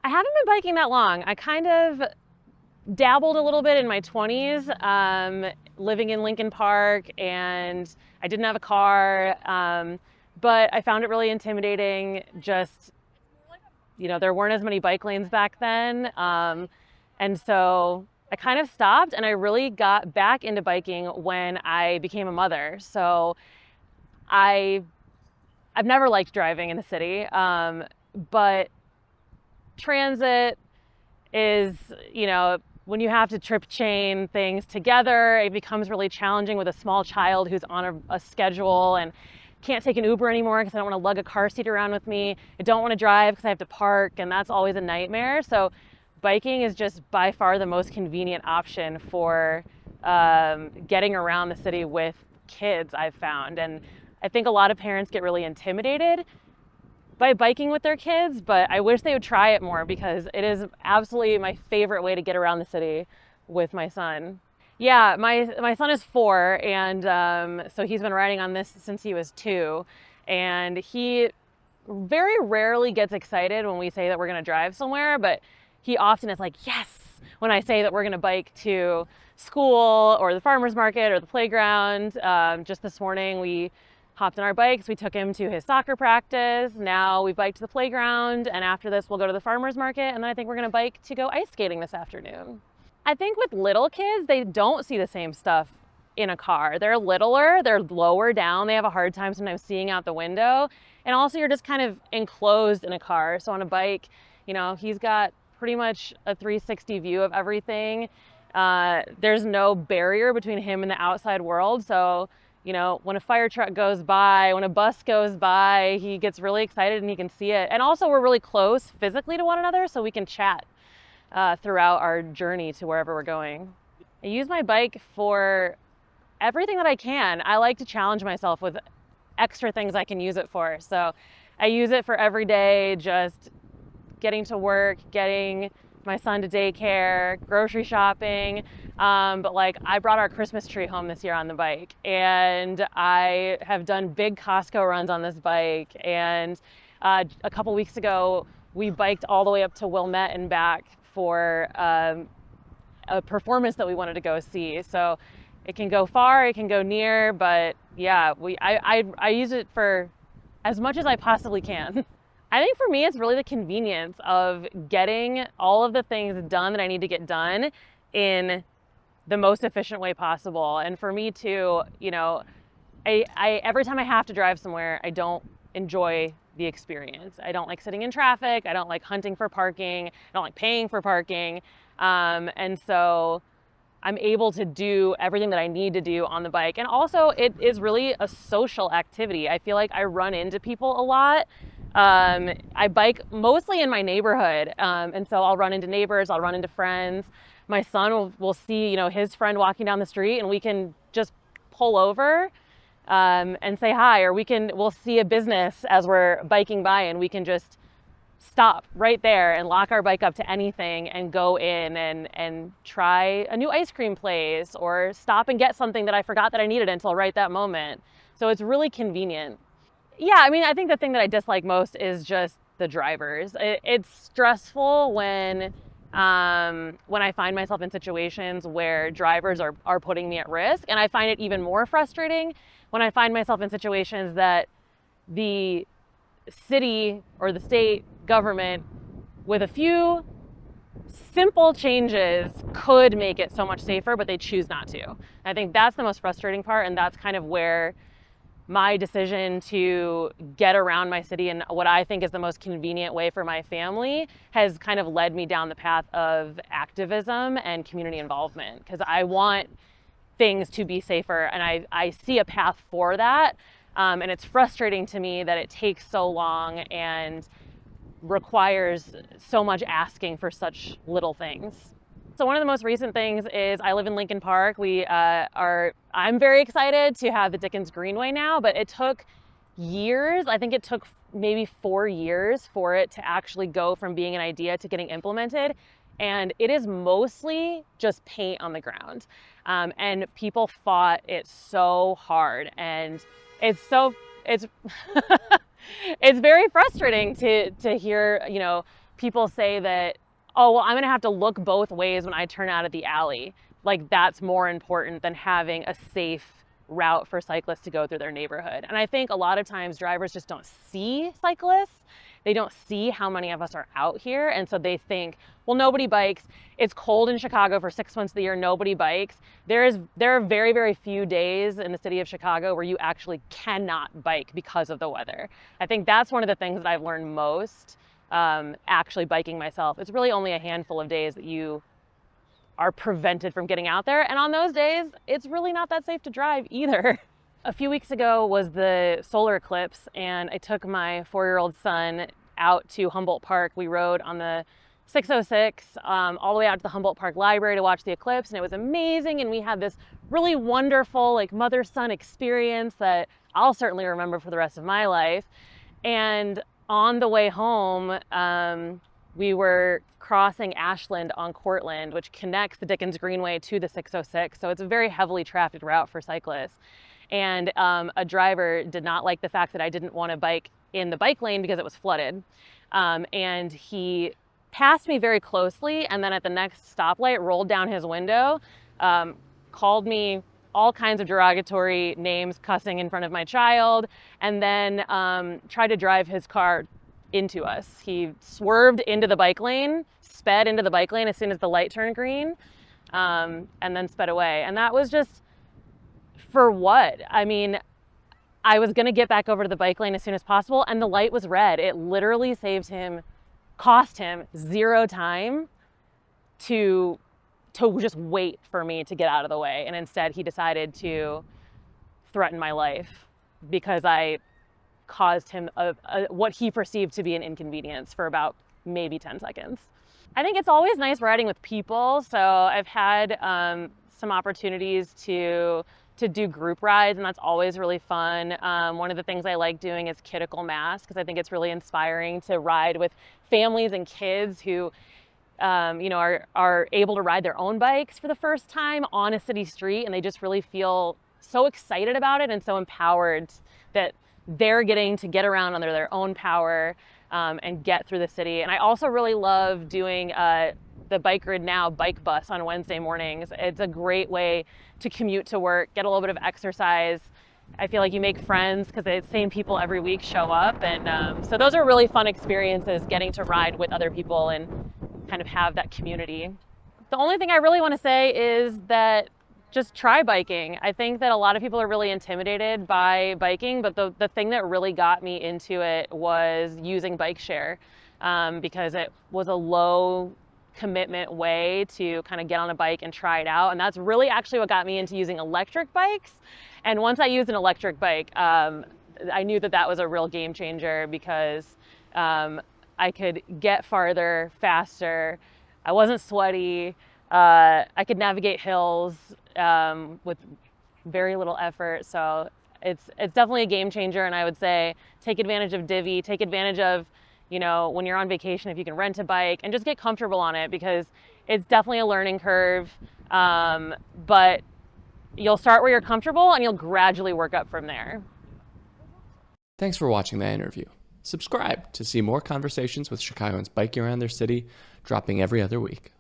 I haven't been biking that long. I kind of dabbled a little bit in my 20s, living in Lincoln Park, and I didn't have a car, but I found it really intimidating. Just, there weren't as many bike lanes back then. And so I kind of stopped, and I really got back into biking when I became a mother. So I, I've never liked driving in the city, but transit is, when you have to trip chain things together, it becomes really challenging with a small child who's on a schedule and can't take an Uber anymore because I don't want to lug a car seat around with me. I don't want to drive because I have to park, and that's always a nightmare. So biking is just by far the most convenient option for getting around the city with kids, I've found. And I think a lot of parents get really intimidated by biking with their kids, but I wish they would try it more because it is absolutely my favorite way to get around the city with my son. Yeah, my son is 4, and so he's been riding on this since he was 2, and he very rarely gets excited when we say that we're going to drive somewhere, but he often is like, yes, when I say that we're going to bike to school or the farmer's market or the playground. Just this morning we hopped on our bikes. We took him to his soccer practice. Now we bike to the playground, and after this we'll go to the farmer's market, and then I think we're going to bike to go ice skating this afternoon. I think with little kids, they don't see the same stuff in a car. They're littler, they're lower down, they have a hard time sometimes seeing out the window, and also you're just kind of enclosed in a car. So on a bike, he's got pretty much a 360 view of everything. There's no barrier between him and the outside world. So when a fire truck goes by, when a bus goes by, he gets really excited and he can see it. And also we're really close physically to one another, so we can chat throughout our journey to wherever we're going. I use my bike for everything that I can. I like to challenge myself with extra things I can use it for. So I use it for every day, just getting to work, getting my son to daycare, grocery shopping. But I brought our Christmas tree home this year on the bike, and I have done big Costco runs on this bike. And a couple weeks ago, we biked all the way up to Wilmette and back for a performance that we wanted to go see. So it can go far, it can go near, but yeah, I use it for as much as I possibly can. I think for me, it's really the convenience of getting all of the things done that I need to get done in the most efficient way possible. And for me too, I every time I have to drive somewhere, I don't enjoy the experience. I don't like sitting in traffic. I don't like hunting for parking. I don't like paying for parking. And so I'm able to do everything that I need to do on the bike. And also it is really a social activity. I feel like I run into people a lot. I bike mostly in my neighborhood. And so I'll run into neighbors, I'll run into friends. My son will see, his friend walking down the street, and we can just pull over and say hi, or we'll see a business as we're biking by, and we can just stop right there and lock our bike up to anything and go in and try a new ice cream place, or stop and get something that I forgot that I needed until right that moment. So it's really convenient. Yeah, I think the thing that I dislike most is just the drivers. It's stressful when I find myself in situations where drivers are putting me at risk. And I find it even more frustrating when I find myself in situations that the city or the state government, with a few simple changes, could make it so much safer, but they choose not to. I think that's the most frustrating part, and that's kind of where my decision to get around my city in what I think is the most convenient way for my family has kind of led me down the path of activism and community involvement, because I want things to be safer, and I see a path for that. And it's frustrating to me that it takes so long and requires so much asking for such little things. So one of the most recent things is I live in Lincoln Park. I'm very excited to have the Dickens Greenway now, but it took years. I think it took maybe 4 years for it to actually go from being an idea to getting implemented. And it is mostly just paint on the ground. And people fought it so hard, and it's it's very frustrating to hear, people say that, oh, well, I'm gonna have to look both ways when I turn out of the alley. Like that's more important than having a safe route for cyclists to go through their neighborhood. And I think a lot of times drivers just don't see cyclists. They don't see how many of us are out here. And so they think, well, nobody bikes. It's cold in Chicago for 6 months of the year. Nobody bikes. There are very, very few days in the city of Chicago where you actually cannot bike because of the weather. I think that's one of the things that I've learned most actually biking myself. It's really only a handful of days that you are prevented from getting out there. And on those days, it's really not that safe to drive either. A few weeks ago was the solar eclipse, and I took my 4-year-old son out to Humboldt Park. We rode on the 606 all the way out to the Humboldt Park Library to watch the eclipse, and it was amazing. And we had this really wonderful like mother-son experience that I'll certainly remember for the rest of my life. And on the way home, we were crossing Ashland on Cortland, which connects the Dickens Greenway to the 606. So it's a very heavily trafficked route for cyclists. And a driver did not like the fact that I didn't want to bike in the bike lane because it was flooded. And he passed me very closely, and then at the next stoplight rolled down his window, called me all kinds of derogatory names, cussing in front of my child, and then tried to drive his car into us. He swerved into the bike lane, sped into the bike lane as soon as the light turned green, and then sped away. And that was just, for what? I mean, I was gonna get back over to the bike lane as soon as possible, and the light was red. It literally cost him 0 time to just wait for me to get out of the way. And instead he decided to threaten my life because I caused him what he perceived to be an inconvenience for about maybe 10 seconds. I think it's always nice riding with people. So I've had some opportunities to do group rides, and that's always really fun. One of the things I like doing is Kidical Mass, because I think it's really inspiring to ride with families and kids who are able to ride their own bikes for the first time on a city street, and they just really feel so excited about it and so empowered that they're getting to get around under their own power and get through the city. And I also really love doing the Bike Grid Now bike bus on Wednesday mornings. It's a great way to commute to work, get a little bit of exercise. I feel like you make friends because the same people every week show up. And so those are really fun experiences, getting to ride with other people and kind of have that community. The only thing I really want to say is that just try biking. I think that a lot of people are really intimidated by biking, but the thing that really got me into it was using bike share because it was a low commitment way to kind of get on a bike and try it out. And that's really actually what got me into using electric bikes. And once I used an electric bike, I knew that that was a real game changer because I could get farther faster. I wasn't sweaty. I could navigate hills with very little effort. So it's definitely a game changer. And I would say take advantage of Divvy, take advantage of, when you're on vacation, if you can rent a bike, and just get comfortable on it, because it's definitely a learning curve. But you'll start where you're comfortable and you'll gradually work up from there. Thanks for watching that interview. Subscribe to see more conversations with Chicagoans biking around their city, dropping every other week.